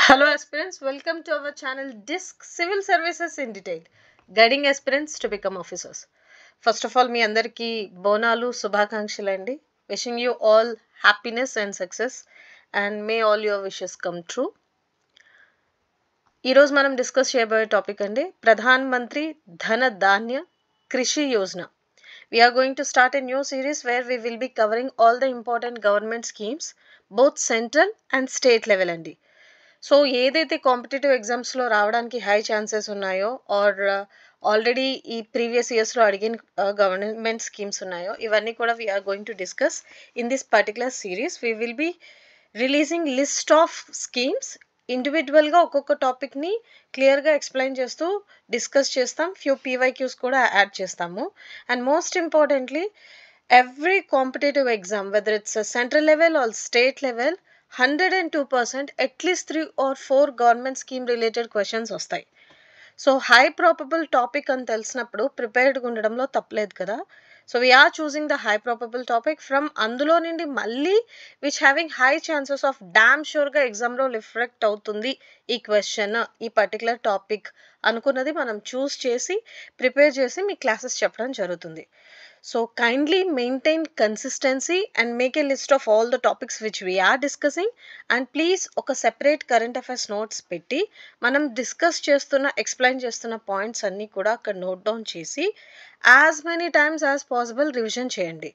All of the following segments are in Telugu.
Hello aspirants, welcome to our channel DISC Civil Services in Detail, guiding aspirants to become officers. First of all, మీ అందరికీ బోనాలు శుభాకాంక్షలు అండి. Wishing you all happiness and success and may all your wishes come true. ఈరోజు మనం డిస్కస్ చేయబోయే టాపిక్ అండి Pradhan Mantri Dhana Dhanya Krishi Yojana. We are going to start a new series where we will be covering all the important government schemes, both central and state level అండి. సో ఏదైతే కాంపిటేటివ్ ఎగ్జామ్స్లో రావడానికి హై ఛాన్సెస్ ఉన్నాయో ఆర్ ఆల్రెడీ ఈ ప్రీవియస్ ఇయర్స్లో అడిగిన గవర్నమెంట్ స్కీమ్స్ ఉన్నాయో ఇవన్నీ కూడా we are going to discuss in this particular series. We will be releasing list of schemes. ఇండివిజువల్గా ఒక్కొక్క టాపిక్ని క్లియర్గా ఎక్స్ప్లెయిన్ చేస్తూ డిస్కస్ చేస్తాం. ఫ్యూ పీవైక్యూస్ కూడా యాడ్ చేస్తాము. And most importantly every competitive exam, whether it's a central level or state level, 102% at least 3 or 4 government scheme related questions వస్తాయి. సో హై ప్రాబబుల్ టాపిక్ అని తెలిసినప్పుడు ప్రిపేర్డ్గా ఉండడంలో తప్పలేదు కదా. సో వీఆర్ చూసింగ్ the high probable topic from అందులో నుండి మళ్ళీ which having high chances of them షూర్గా ఎగ్జామ్లో రిఫ్లెక్ట్ అవుతుంది ఈ క్వశ్చన్, ఈ పర్టికులర్ టాపిక్ అనుకున్నది మనం చూస్ చేసి ప్రిపేర్ చేసి మీ క్లాసెస్ చెప్పడం జరుగుతుంది. So kindly maintain consistency and make a list of all the topics which we are discussing, and please oka separate current affairs notes petti manam discuss chestunna explain chestunna points anni kuda akka note down chesi as many times as possible revision cheyandi.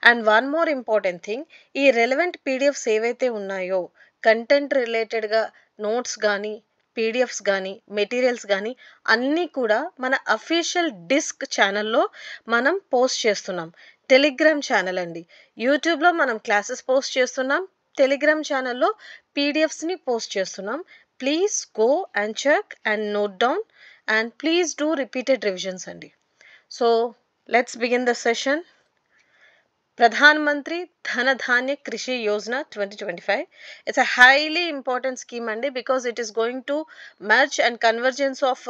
And one more important thing, ee relevant pdfs evaithe unnayo content related ga notes gaani PDFs కానీ మెటీరియల్స్ కానీ అన్నీ కూడా మన అఫీషియల్ డిస్క్ ఛానల్లో మనం పోస్ట్ చేస్తున్నాం. టెలిగ్రామ్ ఛానల్ అండి. యూట్యూబ్లో మనం క్లాసెస్ పోస్ట్ చేస్తున్నాం, టెలిగ్రామ్ ఛానల్లో పీడిఎఫ్స్ని పోస్ట్ చేస్తున్నాం. Please go and check and note down and please do repeated revisions అండి. So let's begin the session. Pradhan Mantri Dhana Dhanya Krishi Yojana 2025. It's a highly important scheme andi because it is going to merge and convergence of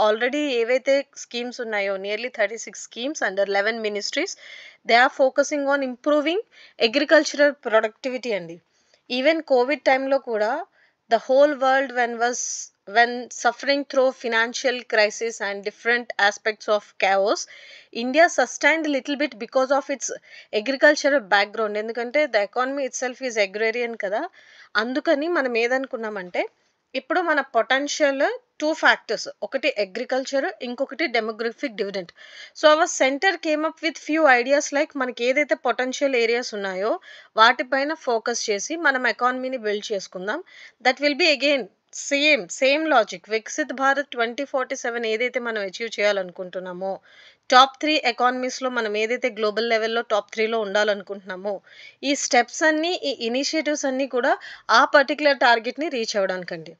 already evaithe schemes unnayo, nearly 36 schemes under 11 ministries. They are focusing on improving agricultural productivity andi. Even COVID time lo kuda the whole world when suffering through financial crisis and different aspects of chaos, India sustained a little bit because of its agricultural background. ఎందుకంటే the economy itself is agrarian కదా. అందుకని మనం ఏదనుకున్నామంటే ఇప్పుడు మన పొటెన్షియల్ 2 ఫ్యాక్టర్స్, ఒకటి అగ్రికల్చర్, ఇంకొకటి demographic dividend. So our centre came up with few ideas like మనకి ఏదైతే పొటెన్షియల్ ఏరియాస్ ఉన్నాయో వాటిపైన ఫోకస్ చేసి మనం ఎకానమీని బిల్డ్ చేసుకుందాం. That will be again same logic. Viksit Bharat 2047 ఏదైతే మనం అచీవ్ చేయాలనుకుంటున్నామో, టాప్ 3 ఎకానమీస్లో మనం ఏదైతే గ్లోబల్ లెవెల్లో టాప్ 3లో ఉండాలనుకుంటున్నామో, ఈ స్టెప్స్ అన్నీ, ఈ ఇనిషియేటివ్స్ అన్నీ కూడా ఆ పర్టికులర్ టార్గెట్ని రీచ్ అవ్వడానికండి.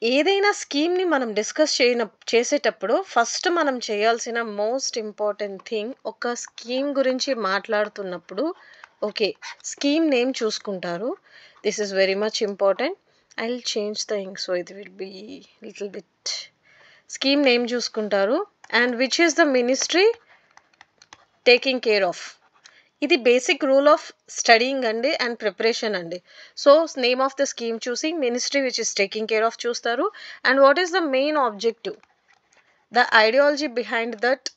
ఏదైనా స్కీమ్ని మనం డిస్కస్ చేసేటప్పుడు ఫస్ట్ మనం చేయాల్సిన మోస్ట్ ఇంపార్టెంట్ థింగ్, ఒక స్కీమ్ గురించి మాట్లాడుతున్నప్పుడు ఓకే స్కీమ్ నేమ్ చూసుకుంటారు. This is very much important. I will change the ink so it will be little bit. Scheme name చూసుకుంటారు and which is the ministry taking care of. ఇది బేసిక్ రూల్ ఆఫ్ స్టడీయింగ్ అండి అండ్ ప్రిపరేషన్ అండి. So name of the scheme చూసి ministry which is taking care of చూస్తారు. And what is the main objective, the ideology behind that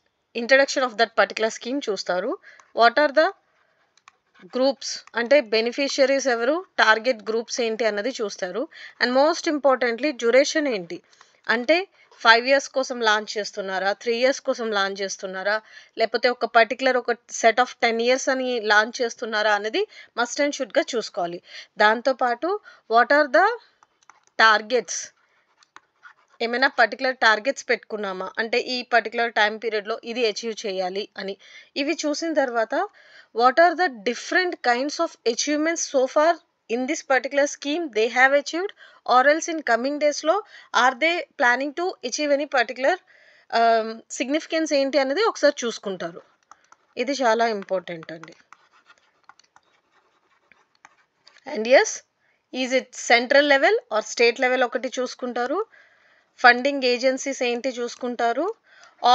introduction of that particular scheme చూస్తారు. వాట్ ఆర్ ద గ్రూప్స్ అంటే బెనిఫిషియరీస్ ఎవరు, టార్గెట్ గ్రూప్స్ ఏంటి అన్నది చూస్తారు. అండ్ మోస్ట్ ఇంపార్టెంట్లీ డ్యూరేషన్ ఏంటి, అంటే 5 years కోసం లాంచ్ చేస్తున్నారా, 3 years కోసం లాంచ్ చేస్తున్నారా, లేకపోతే ఒక పర్టికులర్ ఒక సెట్ ఆఫ్ 10 years అని లాంచ్ చేస్తున్నారా అనేది మస్ట్ అండ్ షుడ్గా చూసుకోవాలి. దాంతోపాటు వాట్ ఆర్ ద టార్గెట్స్, ఏమైనా పర్టికులర్ టార్గెట్స్ పెట్టుకున్నామా, అంటే ఈ పర్టికులర్ టైం పీరియడ్లో ఇది అచీవ్ చేయాలి అని. ఇవి చూసిన తర్వాత what are the different kinds of achievements so far in this particular scheme they have achieved, or else in coming days lo are they planning to achieve any particular significance ఏంటి అనేది ఒకసారి చూసుకుంటారు. ఇది చాలా ఇంపార్టెంట్ అండి. And yes, is it central level or state level ఒకటి చూసుకుంటారు. ఫండింగ్ ఏజెన్సీస్ ఏంటి చూసుకుంటారు.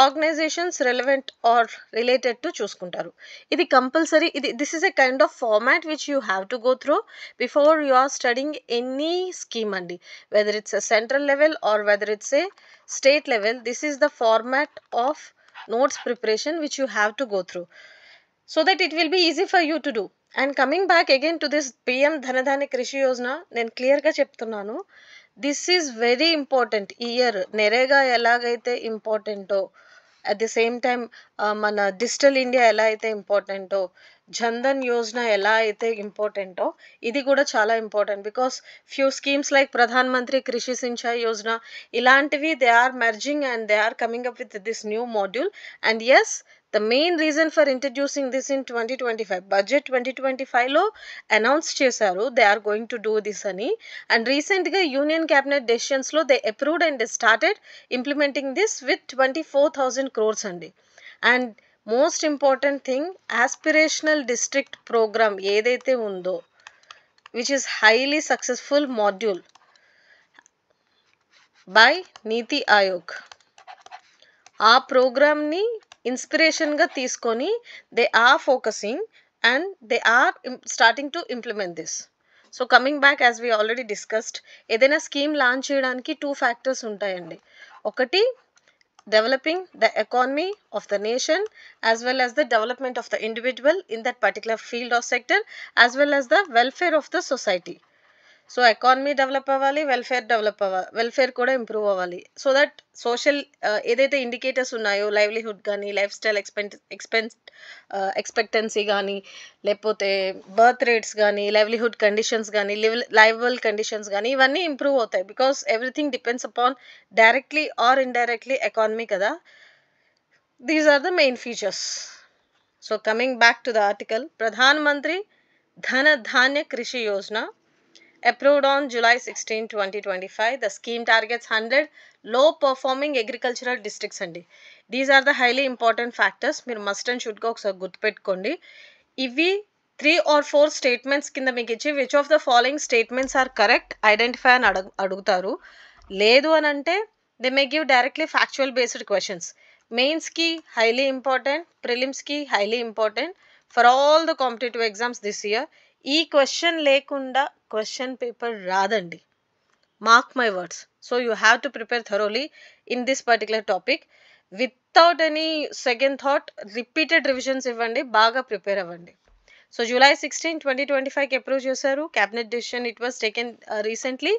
Organisations relevant or related to చూసుకుంటారు. ఇది compulsory. This is a kind of format which you have to go through before you are studying any scheme అండి. Whether it's a central level or whether it's a state level, this is the format of notes preparation which you have to go through so that it will be easy for you to do. And coming back again to this PM Dhanadhanya Krishi Yojana, నేను క్లియర్గా చెప్తున్నాను, దిస్ ఈజ్ వెరీ ఇంపార్టెంట్. ఇయర్ నెరేగా ఎలాగైతే ఇంపార్టెంటో, అట్ ది సేమ్ టైం మన డిజిటల్ ఇండియా ఎలా అయితే ఇంపార్టెంటో, జన్ధన్ యోజన ఎలా అయితే ఇంపార్టెంటో, ఇది కూడా చాలా important. Because few schemes like Pradhan Mantri Krishi Sinchai Yojana, ఇలాంటివి they are merging and they are coming up with this new module. And yes, the main reason for introducing this in 2025 budget 2025 లో అనౌన్స్ చేశారు they are going to do this అని. and recent గా యూనియన్ క్యాబినెట్ డెసిషన్స్ లో they approved and they started implementing this with 24,000 crores అండి. and most important thing, aspirational district program ఏదైతే ఉందో which is highly successful module by నీతి ఆయోగ్, ఆ ప్రోగ్రామ్ని ఇన్స్పిరేషన్గా తీసుకొని they are focusing and they are starting to implement this. So coming back, as we already discussed, ఏదైనా స్కీమ్ లాంచ్ చేయడానికి 2 ఫ్యాక్టర్స్ ఉంటాయండి. ఒకటి developing the economy of the nation as well as the development of the individual in that particular field or sector as well as the welfare of the society. So economy develop అవ్వాలి, వెల్ఫేర్ కూడా ఇంప్రూవ్ అవ్వాలి. సో దట్ సోషల్ ఏదైతే ఇండికేటర్స్ ఉన్నాయో, లైవ్లీహుడ్ కానీ, లైఫ్ స్టైల్ ఎక్స్పెక్టెన్సీ కానీ, లేకపోతే బర్త్ రేట్స్ కానీ, లైవ్లీహుడ్ కండిషన్స్ కానీ, లైవబుల్ కండిషన్స్ కానీ, ఇవన్నీ ఇంప్రూవ్ అవుతాయి. Because everything depends upon directly or indirectly economy కదా. These are the main features. So coming back to the article, Pradhan Mantri Dhana Dhanya Krishi Yojana approved on July 16, 2025. The scheme targets 100 low-performing agricultural districts అండి. These are the highly important factors. మీరు మస్ట్ అండ్ షుడ్గా ఒకసారి గుర్తుపెట్టుకోండి. ఇవి 3 or 4 స్టేట్మెంట్స్ కింద మీకు ఇచ్చి which of the following statements are correct identify అని అడుగుతారు. లేదు అని అంటే they may give directly factual based questions. మెయిన్స్కి హైలీ ఇంపార్టెంట్, ప్రిలిమ్స్కి highly important for all the competitive exams this year. ఈ క్వశ్చన్ లేకుండా క్వశ్చన్ పేపర్ రాదండి. Mark my words. So you have to prepare thoroughly in this particular topic without any second thought. Repeated revisions ఇవ్వండి, బాగా ప్రిపేర్ అవ్వండి. సో July 16, 2025కి అప్రూవ్ చేశారు cabinet decision. It was taken recently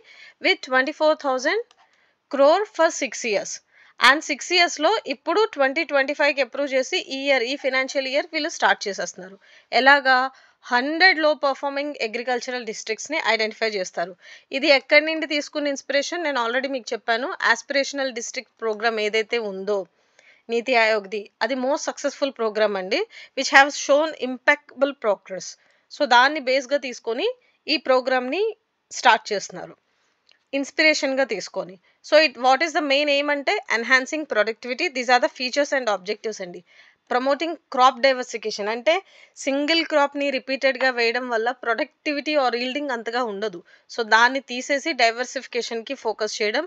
with 24,000 crore for 6 years. And 6 yearsలో ఇప్పుడు 2025కి అప్రూవ్ చేసి ఈ ఫైనాన్షియల్ ఇయర్ వీళ్ళు స్టార్ట్ చేసేస్తున్నారు. ఎలాగా? 100 లో పర్ఫార్మింగ్ అగ్రికల్చరల్ డిస్ట్రిక్ట్స్ని ఐడెంటిఫై చేస్తారు. ఇది ఎక్కడి నుండి తీసుకున్న ఇన్స్పిరేషన్ నేను ఆల్రెడీ మీకు చెప్పాను. ఆస్పిరేషనల్ డిస్ట్రిక్ట్ ప్రోగ్రామ్ ఏదైతే ఉందో నీతి ఆయోగ్ది, అది మోస్ట్ సక్సెస్ఫుల్ ప్రోగ్రామ్ అండి which have shown impactable progress. So దాన్ని బేస్గా తీసుకొని ఈ ప్రోగ్రామ్ని స్టార్ట్ చేస్తున్నారు ఇన్స్పిరేషన్గా తీసుకొని. So what is the main aim అంటే enhancing productivity. These are the features and objectives అండి. ప్రమోటింగ్ క్రాప్ డైవర్సిఫికేషన్ అంటే సింగిల్ క్రాప్ని రిపీటెడ్గా వేయడం వల్ల ప్రొడక్టివిటీ ఆర్ ఈల్డింగ్ అంతగా ఉండదు. సో దాన్ని తీసేసి డైవర్సిఫికేషన్కి ఫోకస్ చేయడం.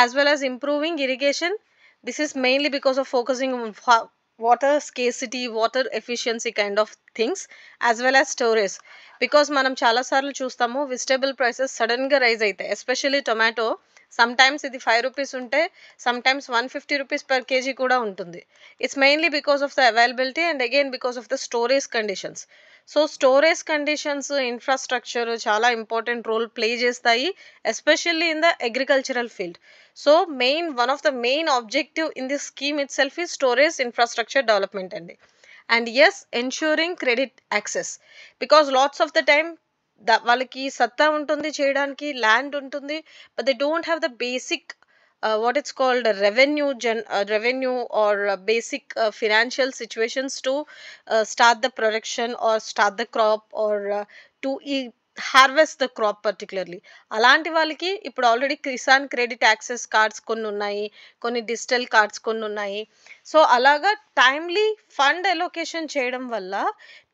As well as improving irrigation. This is mainly because of focusing water స్కేసిటీ, water efficiency kind of things, as well as storage. Because మనం చాలాసార్లు చూస్తాము వెజిటేబుల్ ప్రైసెస్ సడన్గా రైజ్ అవుతాయి. ఎస్పెషల్లీ టొమాటో సమ్ టైమ్స్ ఇది 5 రూపీస్ ఉంటే some times 150 rupees per KG కూడా ఉంటుంది. It's mainly because of the availability and again because of the storage conditions. So storage conditions, infrastructure చాలా ఇంపార్టెంట్ రోల్ ప్లే చేస్తాయి especially in the agricultural field. So one of the main objective in this scheme itself is storage infrastructure development అండి. And yes, ensuring credit access. Because lots of the time వాళ్ళకి సత్తా ఉంటుంది చేయడానికి, ల్యాండ్ ఉంటుంది, but they don't have the basic what it's called revenue or basic financial situations to start the production or start the crop or to harvest the crop particularly. అలాంటి వాళ్ళకి ఇప్పుడు already Kisan credit access cards కొన్ని ఉన్నాయి, కొన్ని డిజిటల్ కార్డ్స్ కొన్ని ఉన్నాయి. సో అలాగా టైమ్లీ ఫండ్ అలొకేషన్ చేయడం వల్ల,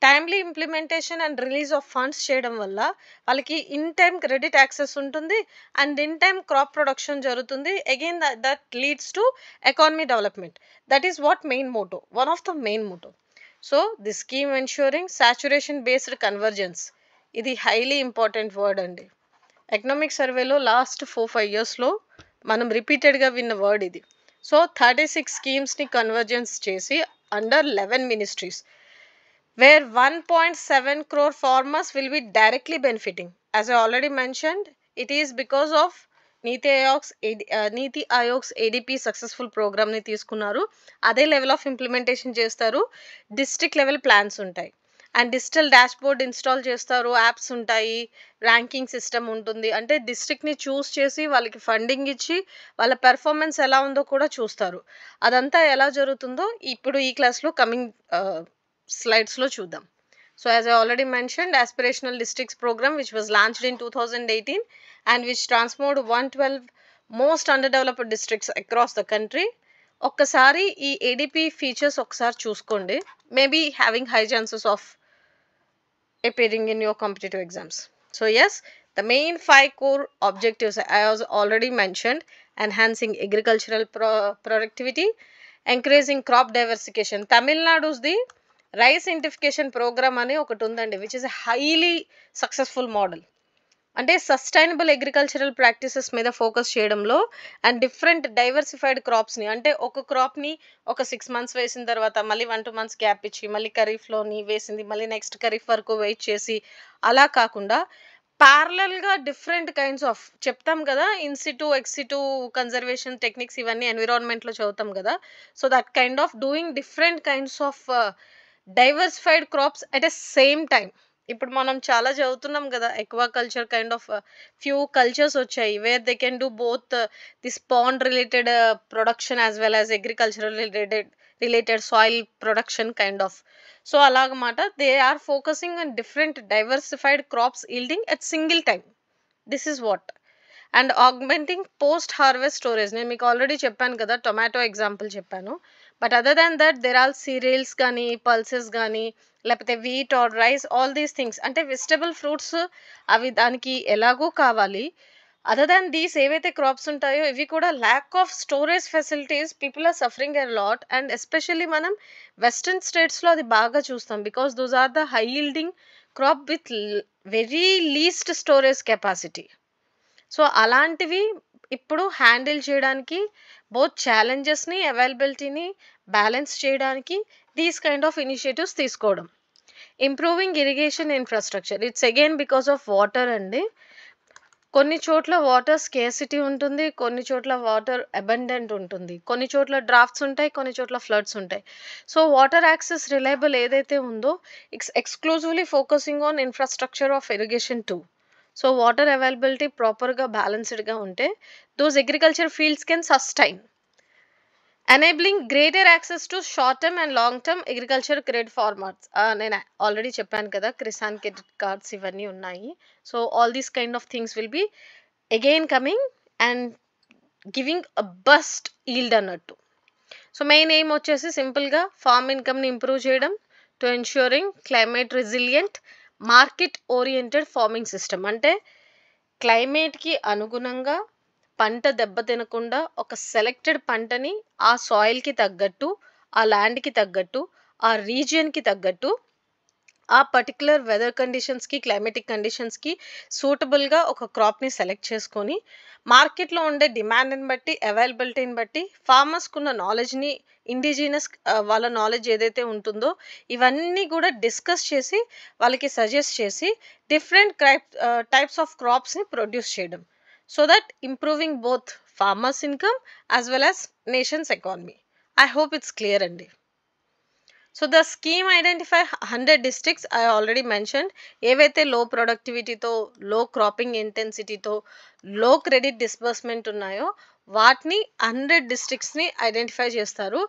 timely implementation and release of funds చేయడం వల్ల వాళ్ళకి ఇన్ టైమ్ క్రెడిట్ యాక్సెస్ ఉంటుంది and in time crop production జరుగుతుంది. Again that leads to economy development. That is what main motto, one of the main motto. So the scheme ensuring saturation based convergence, ఇది హైలీ ఇంపార్టెంట్ వర్డ్ అండి. ఎకనామిక్ సర్వేలో లాస్ట్ 4-5 ఇయర్స్లో మనం రిపీటెడ్గా విన్న వర్డ్ ఇది. సో 36 స్కీమ్స్ని కన్వర్జెన్స్ చేసి under 11 ministries, wear 1.7 crore farmers will be directly benefiting. As I already mentioned, it is because of NITI ఆయోగ్స్ ADP successful ప్రోగ్రామ్ని తీసుకున్నారు. అదే లెవెల్ ఆఫ్ ఇంప్లిమెంటేషన్ చేస్తారు. డిస్ట్రిక్ట్ లెవెల్ ప్లాన్స్ ఉంటాయి and digital dash board install చేస్తారు, యాప్స్ ఉంటాయి, ర్యాంకింగ్ సిస్టమ్ ఉంటుంది. అంటే డిస్ట్రిక్ట్ని చూస్ చేసి వాళ్ళకి ఫండింగ్ ఇచ్చి వాళ్ళ పెర్ఫార్మెన్స్ ఎలా ఉందో కూడా చూస్తారు. అదంతా ఎలా జరుగుతుందో ఇప్పుడు ఈ క్లాస్లో కమింగ్ స్లైడ్స్లో చూద్దాం. So as I already mentioned, Aspirational Districts program which was launched in 2018 and which transformed 112 most underdeveloped districts across the country. ఒక్కసారి ఈ ADP ఫీచర్స్ ఒకసారి చూసుకోండి. Maybe having high chances of appearing in your competitive exams. So yes, the main 5 core objectives I was already mentioned: enhancing agricultural productivity, encouraging crop diversification. Tamil Nadu's the rice intensification programme అని ఒకటి ఉందండి, which is a highly successful model. అంటే సస్టైనబుల్ అగ్రికల్చరల్ ప్రాక్టీసెస్ మీద ఫోకస్ చేయడంలో అండ్ డిఫరెంట్ డైవర్సిఫైడ్ క్రాప్స్ని, అంటే ఒక క్రాప్ని ఒక 6 months వేసిన తర్వాత మళ్ళీ 1-2 months గ్యాప్ ఇచ్చి మళ్ళీ ఖరీఫ్లోని వేసింది మళ్ళీ నెక్స్ట్ ఖరీఫ్ వరకు వెయిట్ చేసి అలా కాకుండా ప్యారలల్గా డిఫరెంట్ కైండ్స్ ఆఫ్, చెప్తాం కదా ఇన్సిటు ఎక్సిటు కన్జర్వేషన్ టెక్నిక్స్, ఇవన్నీ ఎన్విరాన్మెంట్లో చదువుతాం కదా. So that kind of doing different kinds of diversified crops at a same time. ఇప్పుడు మనం చాలా చదువుతున్నాం కదా, aquaculture kind of few cultures వచ్చాయి where they can do both this pond related production as well as agricultural related soil production kind of. So అలాగమాట they are focusing on different diversified crops yielding at single time. This is what. And augmenting post harvest storage, నేను మీకు ఆల్రెడీ చెప్పాను కదా, టొమాటో ఎగ్జాంపుల్ చెప్పాను. But other than that there are cereals కానీ పల్సెస్ కానీ లేకపోతే wheat or rice, all these things, అంటే వెజిటబుల్ ఫ్రూట్స్ అవి దానికి ఎలాగూ కావాలి. అదర్ దాన్ దీస్ ఏవైతే క్రాప్స్ ఉంటాయో ఇవి కూడా lack of storage facilities, people are suffering a lot. And especially మనం వెస్టర్న్ స్టేట్స్లో అది బాగా చూస్తాం, because those are the high yielding crop with very least storage capacity. So అలాంటివి ఇప్పుడు హ్యాండిల్ చేయడానికి బోత్ ఛాలెంజెస్ని అవైలబిలిటీని బ్యాలెన్స్ చేయడానికి దీస్ కైండ్ ఆఫ్ ఇనిషియేటివ్స్ తీసుకోవడం. Improving irrigation infrastructure, it's again because of water అండి. కొన్ని చోట్ల వాటర్ స్కేర్సిటీ ఉంటుంది, కొన్ని చోట్ల వాటర్ అబండెంట్ ఉంటుంది, కొన్ని చోట్ల డ్రాఫ్ట్స్ ఉంటాయి, కొన్ని చోట్ల ఫ్లడ్స్ ఉంటాయి. సో వాటర్ యాక్సెస్ రిలయబుల్ ఏదైతే ఉందో it's exclusively focusing on infrastructure of irrigation too. So water availability ప్రాపర్గా బ్యాలెన్స్డ్గా ఉంటే those agriculture fields can sustain. Enabling greater access to short term and long term agriculture credit formats, నేను ఆల్రెడీ చెప్పాను కదా కిసాన్ క్రెడిట్ కార్డ్స్ ఇవన్నీ ఉన్నాయి. So all these kind of things will be again coming and giving a boost yield అన్నట్టు. సో మెయిన్ ఎయిమ్ వచ్చేసి సింపుల్గా ఫార్మ్ ఇన్కమ్ని ఇంప్రూవ్ చేయడం, to ensuring climate resilient market oriented farming system. అంటే క్లైమేట్కి అనుగుణంగా పంట దెబ్బతినకుండా ఒక సెలెక్టెడ్ పంటని ఆ సాయిల్కి తగ్గట్టు, ఆ ల్యాండ్కి తగ్గట్టు, ఆ రీజియన్కి తగ్గట్టు, ఆ పర్టికులర్ వెదర్ కండిషన్స్కి క్లైమేటిక్ కండిషన్స్కి సూటబుల్గా ఒక క్రాప్ని సెలెక్ట్ చేసుకొని మార్కెట్లో ఉండే డిమాండ్ని బట్టి అవైలబిలిటీని బట్టి ఫార్మర్స్కున్న నాలెడ్జ్ని ఇండిజినస్ వాళ్ళ నాలెడ్జ్ ఏదైతే ఉంటుందో ఇవన్నీ కూడా డిస్కస్ చేసి వాళ్ళకి సజెస్ట్ చేసి డిఫరెంట్ టైప్స్ ఆఫ్ క్రాప్స్ని ప్రొడ్యూస్ చేయడం. So that improving both farmers income as well as nation's economy. I hope it's clear అండి. So the scheme identify 100 districts I already mention, ఏవైతే లో ప్రొడక్టివిటీతో, లో క్రాపింగ్ ఇంటెన్సిటీతో, లో క్రెడిట్ డిస్బర్స్మెంట్ ఉన్నాయో వాటిని 100 districtsని ఐడెంటిఫై చేస్తారు.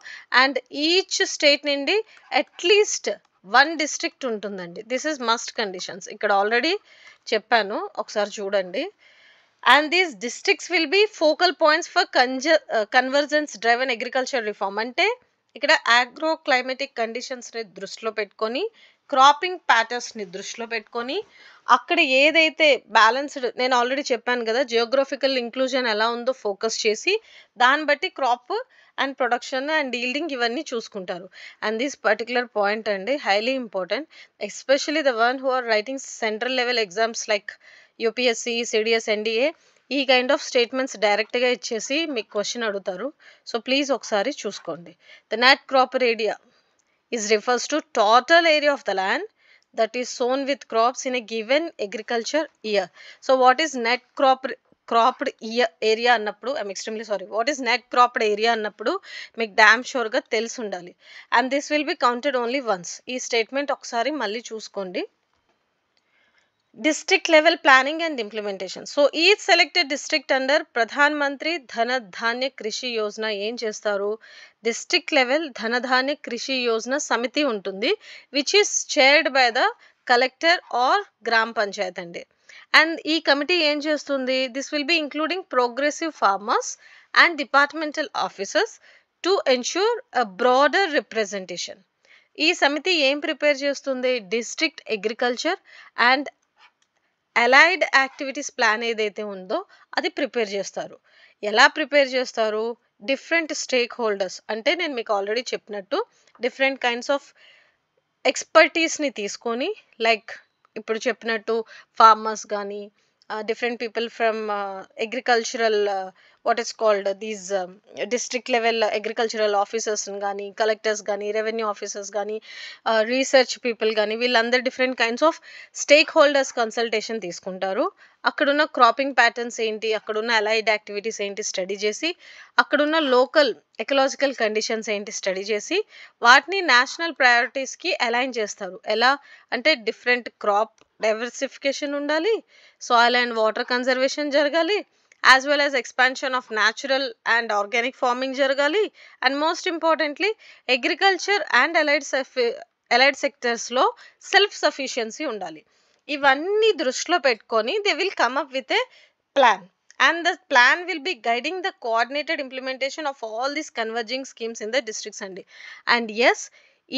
అండ్ ఈచ్ స్టేట్ నుండి అట్లీస్ట్ 1 district ఉంటుందండి. This is must conditions. ఇక్కడ ఆల్రెడీ చెప్పాను, ఒకసారి చూడండి. And these districts will be focal points for convergence driven agriculture reform. అంటే ఇక్కడ ఆగ్రో క్లైమేటిక్ కండిషన్స్ని దృష్టిలో పెట్టుకొని, క్రాపింగ్ ప్యాటర్న్స్ని దృష్టిలో పెట్టుకొని, అక్కడ ఏదైతే బ్యాలెన్స్డ్, నేను ఆల్రెడీ చెప్పాను కదా, జియోగ్రఫికల్ ఇంక్లూజన్ ఎలా ఉందో ఫోకస్ చేసి దాన్ని బట్టి crop and production and yielding ఇవన్నీ చూసుకుంటారు. అండ్ దిస్ పర్టికులర్ పాయింట్ అండి highly important, especially the one who are writing central level exams like UPSC, CDS, NDA. ఈ కైండ్ ఆఫ్ స్టేట్మెంట్స్ డైరెక్ట్గా ఇచ్చేసి మీకు క్వశ్చన్ అడుగుతారు. సో ప్లీజ్ ఒకసారి చూసుకోండి. The net crop area is refers to total area of the land that is sown with crops in a given agriculture year. So what is net cropped year area అన్నప్పుడు, I'm extremely sorry, what is net cropped area అన్నప్పుడు మీకు డ్యామ్ షూర్గా తెలిసి ఉండాలి. And this will be counted only once. ఈ స్టేట్మెంట్ ఒకసారి మళ్ళీ చూసుకోండి. District level planning and implementation. So each selected district under Pradhan Mantri Dhana Dhanya Krishi Yojana ఏం చేస్తారు, district level Dhana Dhanya Krishi Yojana Samiti ఉంటుంది, which is chaired by the collector or gram panchayat అండి. అండ్ ఈ కమిటీ ఏం చేస్తుంది, this will be including progressive farmers and departmental officers to ensure a broader representation. ఈ సమితి ఏం ప్రిపేర్ చేస్తుంది, district agriculture and allied activities plan ఏదైతే ఉందో అది ప్రిపేర్ చేస్తారు. ఎలా ప్రిపేర్ చేస్తారు, డిఫరెంట్ స్టేక్ హోల్డర్స్, అంటే నేను మీకు ఆల్రెడీ చెప్పినట్టు డిఫరెంట్ కైండ్స్ ఆఫ్ ఎక్స్పర్టీస్ని తీసుకొని, లైక్ ఇప్పుడు చెప్పినట్టు ఫార్మర్స్ కానీ, different people from agricultural what is called these district level agricultural ఆఫీసర్స్ని కానీ, కలెక్టర్స్ కానీ, రెవెన్యూ ఆఫీసర్స్ కానీ, రీసెర్చ్ పీపుల్ కానీ, వీళ్ళందరూ different kinds of stakeholders consultation తీసుకుంటారు. అక్కడున్న క్రాపింగ్ ప్యాటర్న్స్ ఏంటి, అక్కడున్న అలైడ్ యాక్టివిటీస్ ఏంటి స్టడీ చేసి, అక్కడున్న లోకల్ ఎకలాజికల్ కండిషన్స్ ఏంటి స్టడీ చేసి, వాటిని నేషనల్ ప్రయారిటీస్కి అలైన్ చేస్తారు. ఎలా అంటే డిఫరెంట్ క్రాప్ డైవర్సిఫికేషన్ ఉండాలి, సాయిల్ అండ్ వాటర్ కన్జర్వేషన్ జరగాలి, as well as expansion of natural and organic farming జరగాలి, and most importantly agriculture and allied sectors లో సెల్ఫ్ సఫిషియన్సీ ఉండాలి. ఇవన్నీ దృష్టిలో పెట్టుకొని they will come up with a plan, and the plan will be guiding the coordinated implementation of all these converging schemes in the districts అండి. And yes,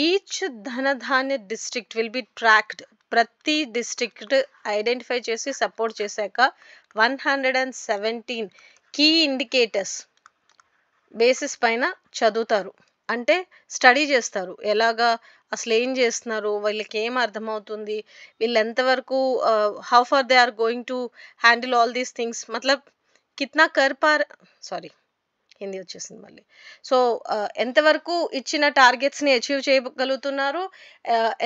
each ధనధాన్య district will be tracked. ప్రతి డిస్ట్రిక్ట్ ఐడెంటిఫై చేసి సపోర్ట్ చేశాక 117 కీ ఇండికేటర్స్ బేసిస్ పైన చదువుతారు, అంటే స్టడీ చేస్తారు. ఎలాగా అసలు ఏం చేస్తున్నారు, వీళ్ళకి ఏం అర్థమవుతుంది, వీళ్ళు ఎంతవరకు how far they are going to handle all these things, మతలబ్ కిత్నా కర్ పార్, సారీ హిందీ వచ్చేసింది మళ్ళీ. సో ఎంతవరకు ఇచ్చిన టార్గెట్స్ని అచీవ్ చేయగలుగుతున్నారు,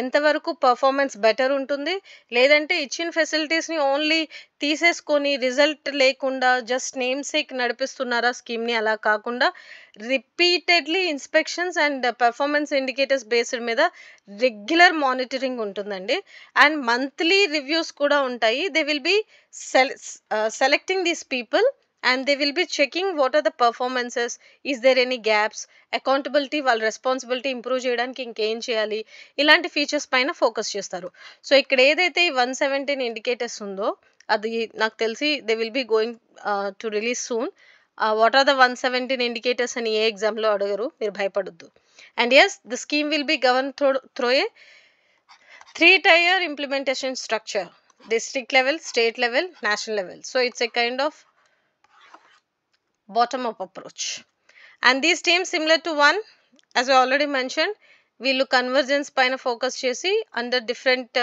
ఎంతవరకు పర్ఫార్మెన్స్ బెటర్ ఉంటుంది, లేదంటే ఇచ్చిన ఫెసిలిటీస్ని ఓన్లీ తీసేసుకొని రిజల్ట్ లేకుండా జస్ట్ నేమ్ సేక్ నడిపిస్తున్నారా స్కీమ్ని, అలా కాకుండా repeatedly inspections and performance indicators based మీద రెగ్యులర్ మానిటరింగ్ ఉంటుందండి. అండ్ మంత్లీ రివ్యూస్ కూడా ఉంటాయి. They will B selecting these people and they will be checking what are the performances, is there any gaps, accountability, వాళ్ళ రెస్పాన్సిబిలిటీ ఇంప్రూవ్ చేయడానికి ఇంకేం చేయాలి, ఇలాంటి ఫీచర్స్ పైన ఫోకస్ చేస్తారు. సో ఇక్కడ ఏదైతే 117 ఇండికేటర్స్ ఉందో అది నాకు తెలిసి they will be going to release soon. What are the 117 indicators అని ఏ ఎగ్జామ్లో అడగరు, మీరు భయపడొద్దు. And yes, the scheme will be govern through a 3-tier implementation structure, district level, state level, national level. So it's a kind of bottom up approach, and these teams similar to one, as I already mentioned, వీళ్ళు కన్వర్జెన్స్ పైన ఫోకస్ చేసి అండర్ డిఫరెంట్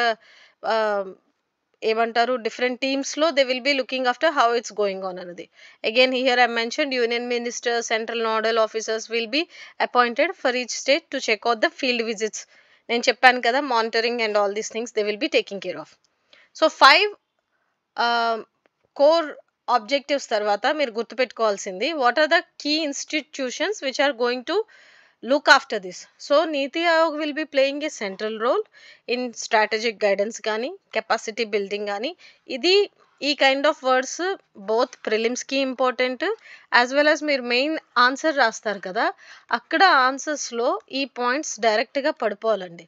ఏమంటారు డిఫరెంట్ టీమ్స్లో they will be looking after how it's going on అన్నది. Again here I mention union minister, central nodal officers will be appointed for each state to check out the field visits. నేను చెప్పాను కదా, monitoring and all these things they will be taking care of. So 5 core objectives తర్వాత మీరు గుర్తుపెట్టుకోవాల్సింది, what are the key institutions which are going to look after this. So NITI Aayog will be playing a central role in strategic guidance కానీ, కెపాసిటీ బిల్డింగ్ కానీ. ఇది ఈ కైండ్ ఆఫ్ వర్డ్స్ బోత్ ప్రిలిమ్స్కి ఇంపార్టెంట్, యాజ్ వెల్ యాజ్ మీరు మెయిన్ ఆన్సర్ రాస్తారు కదా, అక్కడ ఆన్సర్స్లో ఈ పాయింట్స్ డైరెక్ట్గా పడిపోవాలండి.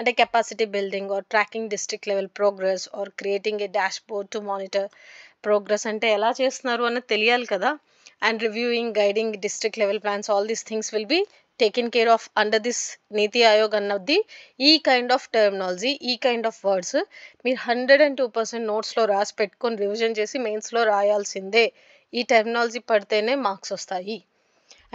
అంటే capacity building or tracking district level progress or creating a dashboard to monitor progress అంటే ఎలా చేస్తున్నారు అన్నది తెలియాలి కదా. And reviewing guiding district level plans, all these things will be taken care of under this నీతి ఆయోగ్ అన్నది. ఈ కైండ్ ఆఫ్ టర్మినాలజీ, ఈ కైండ్ ఆఫ్ వర్డ్స్ మీరు 102% నోట్స్లో రాసి పెట్టుకొని రివిజన్ చేసి మెయిన్స్లో రాయాల్సిందే. ఈ టర్మినాలజీ పడితేనే మార్క్స్ వస్తాయి.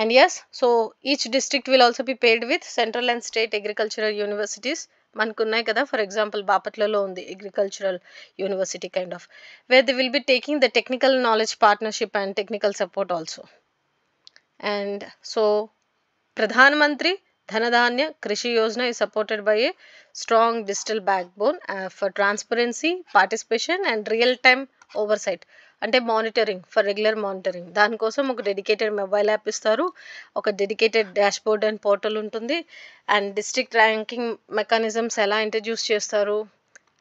And yes, so each district will also be paired with central and state agricultural universities. మనకున్నాయి కదా, ఫర్ ఎగ్జాంపుల్ బాపట్లలో ఉంది agricultural university kind of, where they will be taking the technical knowledge partnership and technical support also. And so Pradhan Mantri ధనధాన్య కృషి Yojana is supported by a strong digital backbone for transparency, participation and real time oversight. అంటే మానిటరింగ్, ఫర్ రెగ్యులర్ మానిటరింగ్. దానికోసం ఒక డెడికేటెడ్ మొబైల్ యాప్ ఇస్తారు, ఒక dedicated dash board and portal ఉంటుంది. అండ్ డిస్ట్రిక్ట్ ర్యాంకింగ్ మెకానిజమ్స్ ఎలా ఇంట్రడ్యూస్ చేస్తారు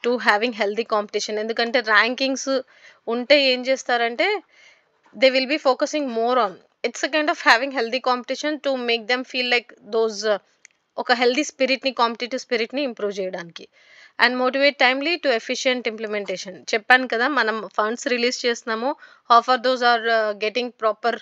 టు హ్యావింగ్ హెల్దీ కాంపిటీషన్. ఎందుకంటే ర్యాంకింగ్స్ ఉంటే ఏం చేస్తారంటే they will be focusing more on, it's a kind of having healthy competition to make them feel like those ఒక హెల్దీ స్పిరిట్ని, కాంపిటేటివ్ స్పిరిట్ని ఇంప్రూవ్ చేయడానికి. And motivate timely to efficient implementation. చెప్పాను కదా, మనం ఫండ్స్ రిలీజ్ చేస్తున్నాము, half are those are getting proper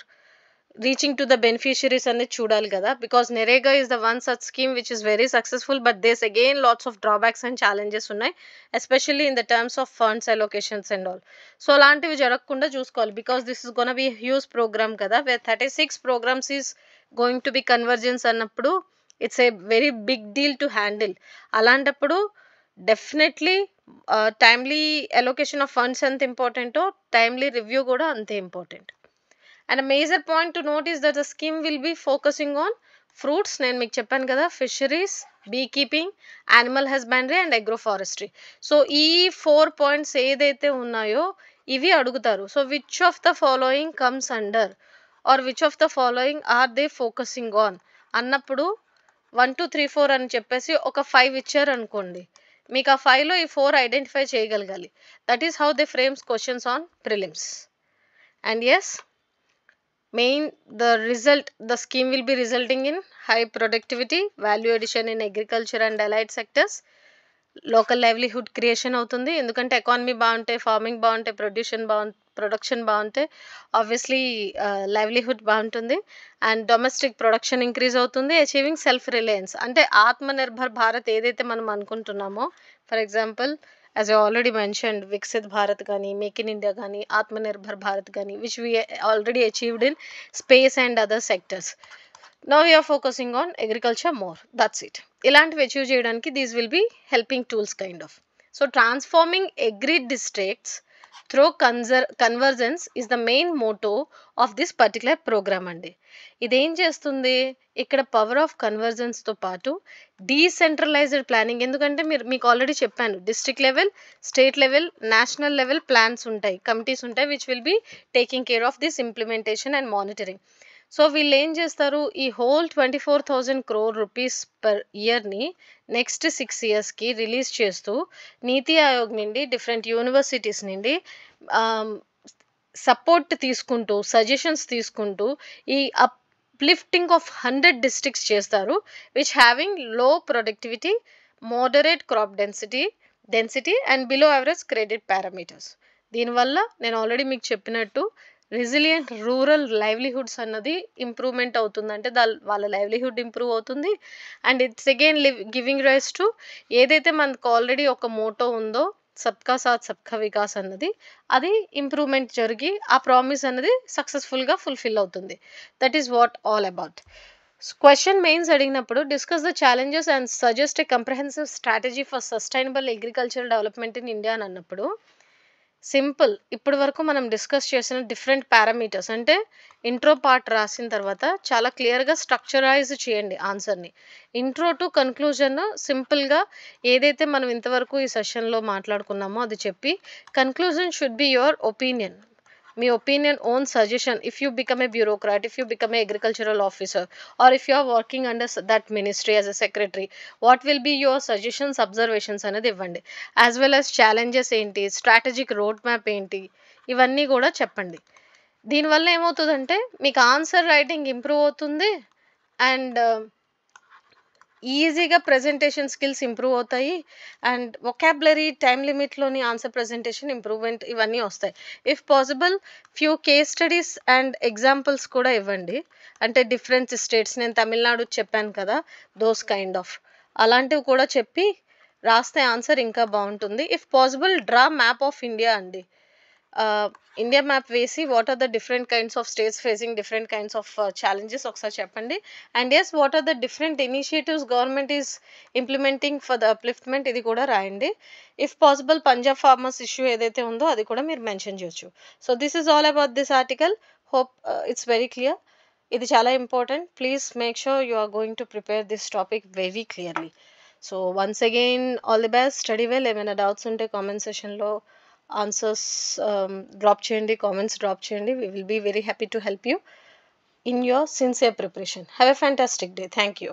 reaching to the beneficiaries అనేది చూడాలి కదా. Because NREGA is the one such scheme which is very successful, but there's again lots of drawbacks and challenges ఉన్నాయి, especially in the terms of funds allocations and all. So అలాంటివి జరగకుండా చూసుకోవాలి, because this is gonna be huge programme కదా, where 36 programmes is going to be convergence అన్నప్పుడు it's a very big deal to handle. అలాంటప్పుడు definitely timely allocation of funds ఎంత ఇంపార్టెంటో టైమ్లీ రివ్యూ కూడా అంతే important. And a major point to note is that the scheme will be focusing on fruits, నేను మీకు చెప్పాను కదా, fisheries, bee keeping, animal husbandry and agroforestry. So ఈ 4 పాయింట్స్ ఏదైతే ఉన్నాయో ఇవి అడుగుతారు. So which of the following comes under or which of the following are they focusing on అన్నప్పుడు 1 2 3 4 అని చెప్పేసి ఒక 5 ఇచ్చారు అనుకోండి, మీకు ఆ 5లో ఈ 4 ఐడెంటిఫై చేయగలగాలి. That is how they frames questions on prelims. And yes, the result, the scheme will be resulting in high productivity, value addition in agriculture and allied sectors, local livelihood creation అవుతుంది. ఎందుకంటే ఎకానమీ బాగుంటే, ఫార్మింగ్ బాగుంటే, ప్రొడక్షన్ బాగుంటే ఆబ్వియస్లీ లైవ్లీహుడ్ బాగుంటుంది. అండ్ డొమెస్టిక్ ప్రొడక్షన్ ఇంక్రీజ్ అవుతుంది. అచీవింగ్ సెల్ఫ్ రిలయన్స్, అంటే ఆత్మనిర్భర్ భారత్ ఏదైతే మనం అనుకుంటున్నామో, for example as I already mentioned, Viksit Bharat gani, Make in India gani, Atmanirbhar Bharat gani, which we already achieved in space and other sectors. Now we are focusing on agriculture more. That's it. Ilantivi achieve cheyadaniki these will be helping tools kind of. So transforming agri districts through convergence is the main motto of this particular program andi. ఇదేం చేస్తుంది, ఇక్కడ పవర్ ఆఫ్ కన్వర్జెన్స్తో పాటు డీసెంట్రలైజ్డ్ ప్లానింగ్. ఎందుకంటే మీకు ఆల్రెడీ చెప్పాను, district level, state level, national level plans ఉంటాయి, కమిటీస్ ఉంటాయి, which will be taking care of this implementation and monitoring. So వీళ్ళు ఏం చేస్తారు, ఈ హోల్ 24,000 crore రూపీస్ పర్ ఇయర్ని నెక్స్ట్ 6 yearsకి రిలీజ్ చేస్తూ నీతి ఆయోగ్ నుండి, డిఫరెంట్ యూనివర్సిటీస్ నుండి సపోర్ట్ తీసుకుంటూ, సజెషన్స్ తీసుకుంటూ ఈ uplifting of 100 districts చేస్తారు, which having low productivity, moderate crop density and below average credit parameters. దీనివల్ల నేను ఆల్రెడీ మీకు చెప్పినట్టు రెసిలియంట్ రూరల్ లైవ్లీహుడ్స్ అన్నది ఇంప్రూవ్మెంట్ అవుతుంది, అంటే వాళ్ళ లైవ్లీహుడ్ ఇంప్రూవ్ అవుతుంది. And it's again giving rise to ఏదైతే మనకు ఆల్రెడీ ఒక మోటో ఉందో, సబ్కా సాత్ సబ్కా వికాస్ అన్నది, అది ఇంప్రూవ్మెంట్ జరిగి ఆ ప్రామిస్ అన్నది సక్సెస్ఫుల్గా ఫుల్ఫిల్ అవుతుంది. That is what all about. Question mains అడిగినప్పుడు discuss the challenges and suggest a comprehensive strategy for sustainable agricultural development in India అని అన్నప్పుడు సింపుల్, ఇప్పటి వరకు మనం డిస్కస్ చేసిన డిఫరెంట్ పారామీటర్స్, అంటే ఇంట్రో పార్ట్ రాసిన తర్వాత చాలా క్లియర్గా స్ట్రక్చరైజ్ చేయండి ఆన్సర్ని. ఇంట్రో టు కన్క్లూజన్ సింపుల్గా ఏదైతే మనం ఇంతవరకు ఈ సెషన్లో మాట్లాడుకున్నామో అది చెప్పి, conclusion should be your opinion, మీ opinion, own suggestion. If you become a bureaucrat, if you become a agricultural officer, or if you are working under that ministry as a secretary, what will be your suggestions, observations అనేది ఇవ్వండి. యాజ్ వెల్ యాజ్ ఛాలెంజెస్ ఏంటి, స్ట్రాటజిక్ రోడ్ మ్యాప్ ఏంటి, ఇవన్నీ కూడా చెప్పండి. దీనివల్ల ఏమవుతుందంటే మీకు ఆన్సర్ రైటింగ్ ఇంప్రూవ్ అవుతుంది. అండ్ ఈజీగా ప్రెజెంటేషన్ స్కిల్స్ ఇంప్రూవ్ అవుతాయి. And vocabulary, time లిమిట్‌లోని answer presentation improvement ఇవన్నీ వస్తాయి. If possible few case studies and examples కూడా ఇవ్వండి. అంటే డిఫరెంట్ స్టేట్స్, నేను తమిళనాడు చెప్పాను కదా! దోస్ కైండ్ ఆఫ్ అలాంటివి కూడా చెప్పి రాస్తే ఆన్సర్ ఇంకా బావుంటుంది. If possible draw map of India అండి. ఇండియా మ్యాప్ వేసి what are the different kinds of states facing different kinds of challenges ఒకసారి చెప్పండి. And yes, what are the different initiatives government is implementing for the upliftment ఇది కూడా రాయండి. If possible Punjab farmers issue ఏదైతే ఉందో అది కూడా మీరు మెన్షన్ చేయొచ్చు. So this is all about this article. Hope it's very clear. ఇది చాలా important. Please make sure you are going to prepare this topic very clearly. So once again all the best. Study well. ఏమైనా డౌట్స్ ఉంటే కామెంట్ సెషన్‌లో ఆన్సర్స్ డ్రాప్ చేయండి, కామెంట్స్ డ్రాప్ చేయండి. We will be very happy to help you in your sincere preparation. Have a fantastic day. Thank you.